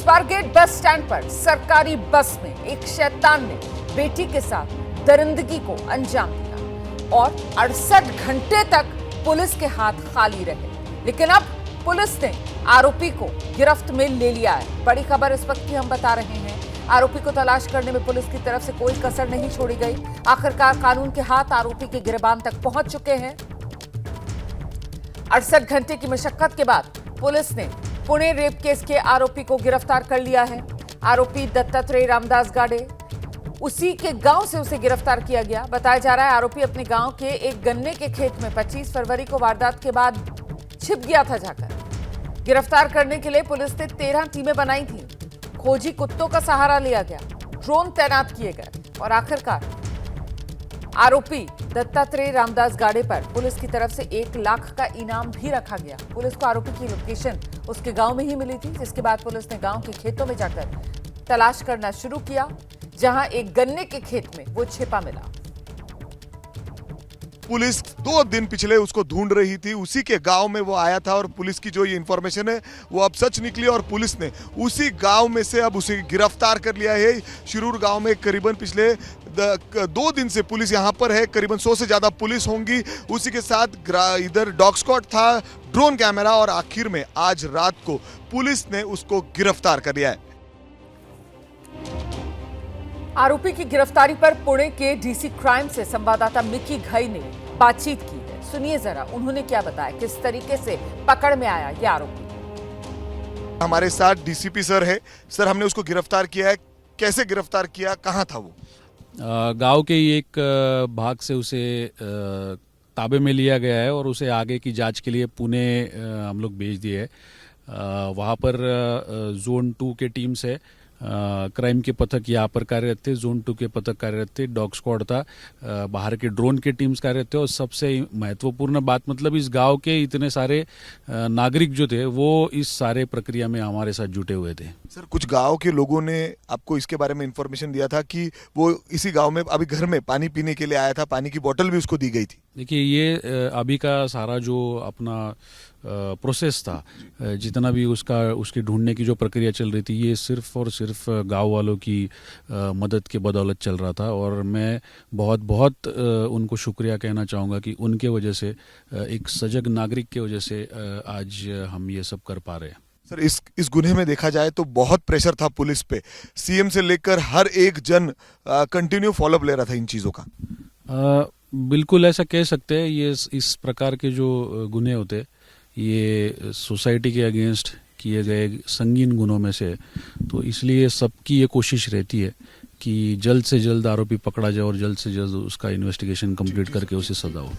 Swargate bus stand पर सरकारी बस में एक शैतान ने बेटी के साथ दरिंदगी को अंजाम दिया और 68 घंटे तक पुलिस के हाथ खाली रहे। लेकिन अब पुलिस ने आरोपी को गिरफ्त में ले लिया है। बड़ी खबर इस वक्त की हम बता रहे हैं। आरोपी को तलाश करने में पुलिस की तरफ से कोई कसर नहीं छोड़ी गई। आखिरकार कानून के हाथ आरोपी के गिरबान तक पहुंच चुके हैं। 68 घंटे की मशक्कत के बाद पुलिस ने पुणे रेप केस के आरोपी को गिरफ्तार कर लिया है। आरोपी दत्तात्रेय रामदास गाड़े, उसी के गांव से उसे गिरफ्तार किया गया। बताया जा रहा है आरोपी अपने गांव के एक गन्ने के खेत में 25 फरवरी को वारदात के बाद छिप गया था जाकर। गिरफ्तार करने के लिए पुलिस ने 13 टीमें बनाई थी। खोजी कुत्तों का सहारा लिया गया, ड्रोन तैनात किए गए और आखिरकार आरोपी दत्तात्रेय रामदास गाड़े पर पुलिस की तरफ से 1 लाख का इनाम भी रखा गया। पुलिस को आरोपी की लोकेशन उसके गांव में ही मिली थी, जिसके बाद पुलिस ने गांव के खेतों में जाकर तलाश करना शुरू किया, जहां एक गन्ने के खेत में वो छिपा मिला। पुलिस 2 दिन पिछले उसको ढूंढ रही थी, उसी के गांव में वो आया था और पुलिस की जो ये इंफॉर्मेशन है वो अब सच निकली और पुलिस ने उसी गांव में से अब उसे गिरफ्तार कर लिया है। शिरूर गांव में करीबन पिछले 2 दिन से पुलिस यहां पर है। करीबन 100 से ज्यादा पुलिस होंगी। उसी के साथ इधर डॉग स्क्वाड था, ड्रोन कैमरा, और आखिर में आज रात को पुलिस ने उसको गिरफ्तार कर लिया है। आरोपी की गिरफ्तारी पर पुणे के डीसी क्राइम से संवाददाता मिकी घई ने बातचीत की है। सुनिए जरा उन्होंने क्या बताया, किस तरीके से पकड़ में आया ये आरोपी। हमारे साथ डीसीपी सर है। सर, हमने उसको गिरफ्तार किया है, कैसे गिरफ्तार किया, कहाँ था वो? गांव के ही एक भाग से उसे ताबे में लिया गया है और उसे आगे की जांच के लिए पुणे हम लोग भेज दिए है। वहाँ पर जोन 2 के टीम से क्राइम के पथक यहाँ पर कार्यरत थे, जोन 2 के पथक कार्यरत थे, डॉग स्क्वाड था, बाहर के ड्रोन के टीम्स कार्यरत थे और सबसे महत्वपूर्ण बात मतलब इस गांव के इतने सारे नागरिक जो थे वो इस सारे प्रक्रिया में हमारे साथ जुटे हुए थे। सर, कुछ गांव के लोगों ने आपको इसके बारे में इंफॉर्मेशन दिया था कि वो इसी गांव में अभी घर में पानी पीने के लिए आया था, पानी की बोतल भी उसको दी गई थी। देखिए, ये अभी का सारा जो अपना प्रोसेस था, जितना भी उसकी ढूंढने की जो प्रक्रिया चल रही थी, ये सिर्फ और सिर्फ गांव वालों की मदद के बदौलत चल रहा था और मैं बहुत बहुत उनको शुक्रिया कहना चाहूँगा कि उनके वजह से, एक सजग नागरिक के वजह से आज हम ये सब कर पा रहे हैं। सर, इस गुन्हे में देखा जाए तो बहुत प्रेशर था पुलिस पे। सीएम से लेकर हर एक जन कंटिन्यू फॉलोअप ले रहा था इन चीज़ों का। बिल्कुल ऐसा कह सकते हैं। ये इस प्रकार के जो गुन्हे होते, ये सोसाइटी के अगेंस्ट किए गए संगीन गुनों में से, तो इसलिए सबकी ये कोशिश रहती है कि जल्द से जल्द आरोपी पकड़ा जाए और जल्द से जल्द उसका इन्वेस्टिगेशन कंप्लीट करके उसे सजा हो।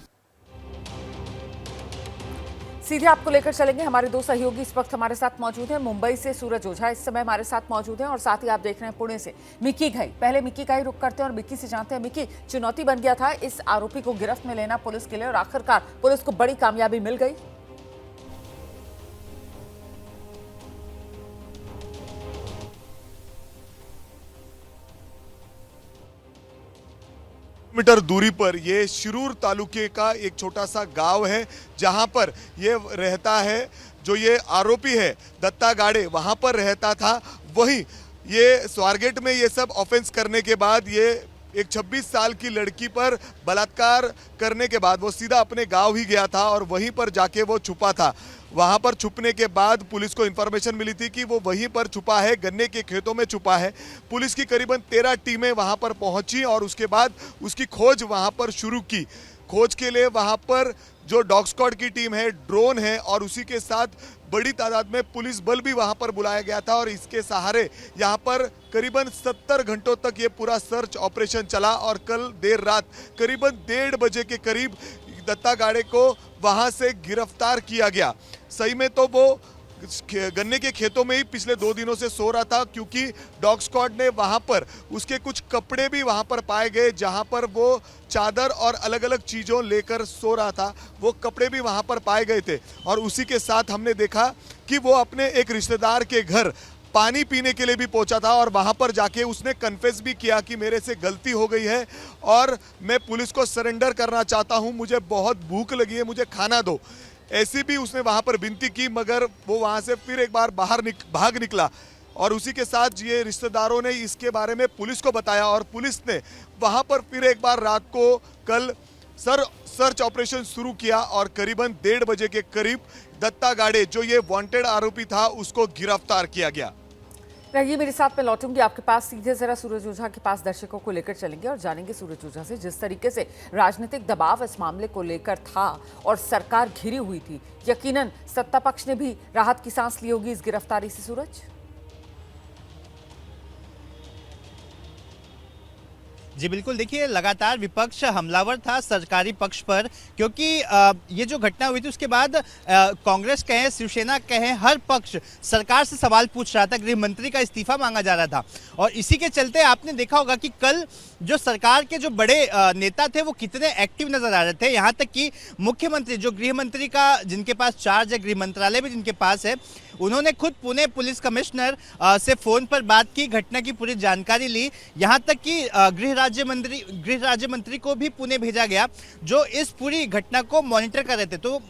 सीधे आपको लेकर चलेंगे। हमारे 2 सहयोगी इस वक्त हमारे साथ मौजूद हैं। मुंबई से सूरज ओझा इस समय हमारे साथ मौजूद हैं और साथ ही आप देख रहे हैं पुणे से मिकी घई। पहले मिकी का ही रुख करते हैं और मिकी से जानते हैं, मिकी, चुनौती बन गया था इस आरोपी को गिरफ्त में लेना पुलिस के लिए और आखिरकार पुलिस को बड़ी कामयाबी मिल गई। मीटर दूरी पर ये शिरूर तालुके का एक छोटा सा गांव है, जहां पर ये रहता है। जो ये आरोपी है दत्ता गाड़े, वहां पर रहता था। वहीं ये स्वारगेट में ये सब ऑफेंस करने के बाद ये एक 26 साल की लड़की पर बलात्कार करने के बाद वो सीधा अपने गांव ही गया था और वहीं पर जाके वो छुपा था। वहां पर छुपने के बाद पुलिस को इंफॉर्मेशन मिली थी कि वो वहीं पर छुपा है, गन्ने के खेतों में छुपा है। पुलिस की करीबन 13 टीमें वहां पर पहुंची और उसके बाद उसकी खोज वहां पर शुरू की। खोज के लिए वहां पर जो डॉग स्क्वाड की टीम है, ड्रोन है और उसी के साथ बड़ी तादाद में पुलिस बल भी वहां पर बुलाया गया था और इसके सहारे यहां पर करीबन 70 घंटों तक ये पूरा सर्च ऑपरेशन चला और कल देर रात करीबन 1:30 बजे के करीब दत्ता गाड़े को वहां से गिरफ्तार किया गया। सही में तो वो गन्ने के खेतों में ही पिछले 2 दिनों से सो रहा था, क्योंकि डॉग स्क्वाड ने वहां पर उसके कुछ कपड़े भी वहां पर पाए गए, जहां पर वो चादर और अलग अलग चीज़ों लेकर सो रहा था। वो कपड़े भी वहां पर पाए गए थे और उसी के साथ हमने देखा कि वो अपने एक रिश्तेदार के घर पानी पीने के लिए भी पहुंचा था और वहां पर जाके उसने कन्फेस भी किया कि मेरे से गलती हो गई है और मैं पुलिस को सरेंडर करना चाहता हूं, मुझे बहुत भूख लगी है, मुझे खाना दो। ऐसी भी उसने वहां पर विनती की, मगर वो वहां से फिर एक बार भाग निकला। और उसी के साथ ये रिश्तेदारों ने इसके बारे में पुलिस को बताया और पुलिस ने वहां पर फिर एक बार रात को कल सर्च ऑपरेशन शुरू किया और करीबन 1:30 बजे के करीब दत्ता गाड़े जो ये वांटेड आरोपी था उसको गिरफ्तार किया गया। रहिए मेरे साथ, मैं लौटूंगी आपके पास सीधे। जरा सूरज ओझा के पास दर्शकों को लेकर चलेंगे और जानेंगे सूरज ओझा से जिस तरीके से राजनीतिक दबाव इस मामले को लेकर था और सरकार घिरी हुई थी, यकीनन सत्ता पक्ष ने भी राहत की सांस ली होगी इस गिरफ्तारी से। सूरज जी बिल्कुल, देखिए लगातार विपक्ष हमलावर था सरकारी पक्ष पर, क्योंकि ये जो घटना हुई थी उसके बाद कांग्रेस कहें शिवसेना कहें हर पक्ष सरकार से सवाल पूछ रहा था, गृह मंत्री का इस्तीफा मांगा जा रहा था। और इसी के चलते आपने देखा होगा कि कल जो सरकार के जो बड़े नेता थे वो कितने एक्टिव नजर आ रहे थे। यहाँ तक कि मुख्यमंत्री जो गृह मंत्री का जिनके पास चार्ज है, गृह मंत्रालय भी जिनके पास है, उन्होंने खुद पुणे पुलिस कमिश्नर से फोन पर बात की, घटना की पूरी जानकारी ली। यहाँ तक कि गृह राज्य मंत्री को भी पुणे भेजा गया जो इस पूरी घटना को मॉनिटर कर रहे थे। तो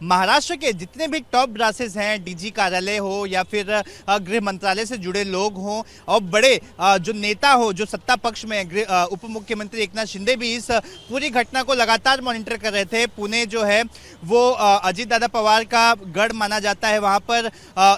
महाराष्ट्र के जितने भी टॉप ब्रासेस हैं, डीजी कार्यालय हो या फिर गृह मंत्रालय से जुड़े लोग हों और बड़े जो नेता हो जो सत्ता पक्ष में, उप मुख्यमंत्री एकनाथ शिंदे भी इस पूरी घटना को लगातार मॉनिटर कर रहे थे। पुणे जो है वो अजीत दादा पवार का गढ़ माना जाता है, वहां पर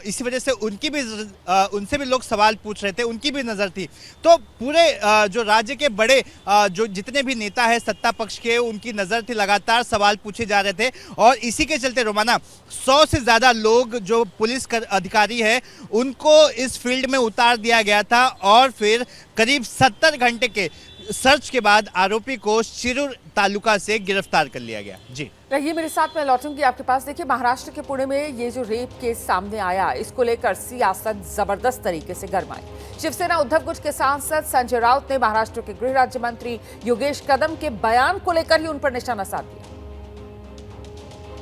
इसी वजह से उनसे भी लोग सवाल पूछ रहे थे, उनकी भी नजर थी। तो पूरे जो राज्य के बड़े जो जितने भी नेता हैं सत्ता पक्ष के, उनकी नजर थी, लगातार सवाल पूछे जा रहे थे। और इसी के चलते रोमाना 100 से ज्यादा लोग जो पुलिस अधिकारी है उनको इस फील्ड में उतार दिया गया था और फिर करीब 70 घंटे के सर्च के बाद आरोपी को शिरूर तालुका से गिरफ्तार कर लिया गया। जी रहिए मेरे साथ, मैं लौटूंगी आपके पास। देखिए, महाराष्ट्र के पुणे में ये जो रेप केस सामने आया, इसको लेकर सियासत जबरदस्त तरीके से गर्माई। शिवसेना उद्धव गुट के सांसद संजय राउत ने महाराष्ट्र के गृह राज्य मंत्री योगेश कदम के बयान को लेकर ही उन पर निशाना साध दिया।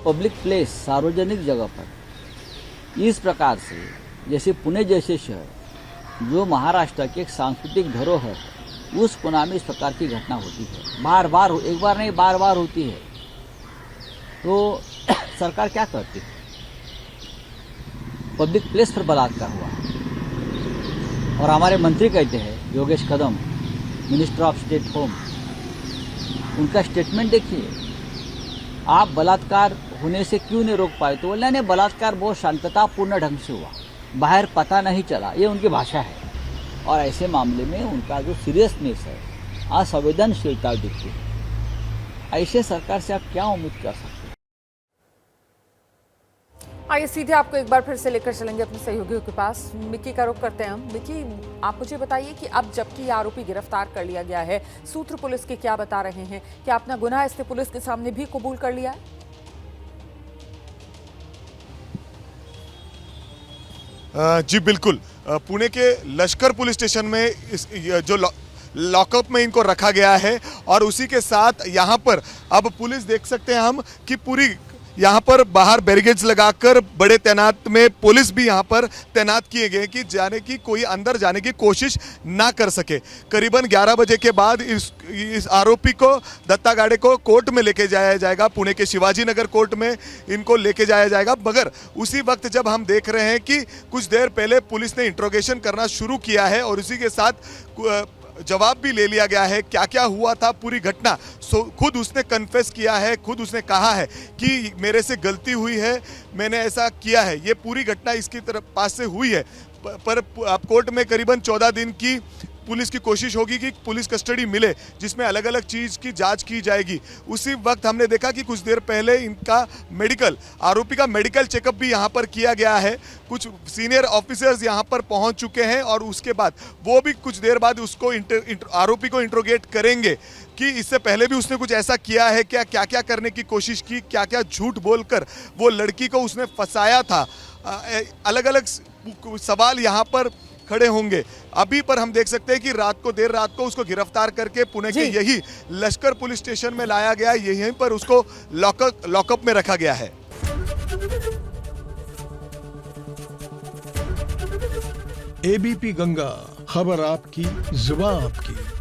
पब्लिक प्लेस, सार्वजनिक जगह पर इस प्रकार से, जैसे पुणे जैसे शहर जो महाराष्ट्र की एक सांस्कृतिक धरोहर है, उस पुणे में इस प्रकार की घटना होती है, बार बार, एक बार नहीं बार बार होती है। तो सरकार क्या करती है? पब्लिक प्लेस पर बलात्कार हुआ और हमारे मंत्री कहते हैं, योगेश कदम, मिनिस्टर ऑफ स्टेट होम, उनका स्टेटमेंट देखिए, आप बलात्कार होने से क्यों नहीं रोक पाए? तो बोलने बलात्कार बहुत शांततापूर्ण ढंग से हुआ, बाहर पता नहीं चला, ये उनकी भाषा है। और ऐसे मामले में उनका जो सीरियसनेस है, असंवेदनशीलता दिखती है। ऐसे सरकार से आप क्या उम्मीद कर सकते हैं? आइए सीधे आपको एक बार फिर से लेकर चलेंगे अपने सहयोगियों के पास। मिक्की का रुख करते हैं हम। मिक्की, आप मुझे बताइए कि अब जबकि आरोपी गिरफ्तार कर लिया गया है, सूत्र पुलिस के क्या बता रहे हैं? क्या अपना गुनाह इसने पुलिस के सामने भी कबूल कर लिया है? जी बिल्कुल, पुणे के लश्कर पुलिस स्टेशन में जो लॉकअप में इनको रखा गया है और उसी के साथ यहाँ पर अब पुलिस देख सकते हैं हम कि पूरी यहाँ पर बाहर बैरिकेड्स लगाकर बड़े तैनात में पुलिस भी यहाँ पर तैनात किए गए कि जाने की कोई अंदर जाने की कोशिश ना कर सके। करीबन 11 बजे के बाद इस आरोपी को, दत्ता गाड़े को कोर्ट में लेके जाया जाएगा, पुणे के शिवाजी नगर कोर्ट में इनको लेके जाया जाएगा। मगर उसी वक्त जब हम देख रहे हैं कि कुछ देर पहले पुलिस ने इंट्रोगेशन करना शुरू किया है और उसी के साथ जवाब भी ले लिया गया है, क्या क्या हुआ था पूरी घटना। खुद उसने कन्फेस किया है, खुद उसने कहा है कि मेरे से गलती हुई है, मैंने ऐसा किया है, ये पूरी घटना इसकी तरफ पास से हुई है। पर अब कोर्ट में करीबन 14 दिन की पुलिस की कोशिश होगी कि पुलिस कस्टडी मिले जिसमें अलग अलग चीज़ की जांच की जाएगी। उसी वक्त हमने देखा कि कुछ देर पहले इनका आरोपी का मेडिकल चेकअप भी यहाँ पर किया गया है। कुछ सीनियर ऑफिसर्स यहाँ पर पहुँच चुके हैं और उसके बाद वो भी कुछ देर बाद उसको आरोपी को इंट्रोगेट करेंगे कि इससे पहले भी उसने कुछ ऐसा किया है क्या, क्या क्या करने की कोशिश की, क्या क्या झूठ बोलकर वो लड़की को उसने फंसाया था। अलग अलग सवाल यहाँ पर खड़े होंगे। अभी पर हम देख सकते हैं कि देर रात को उसको गिरफ्तार करके पुणे के यही लश्कर पुलिस स्टेशन में लाया गया, यहीं पर उसको लॉकअप में रखा गया है। एबीपी गंगा, खबर आपकी, जुबान आपकी।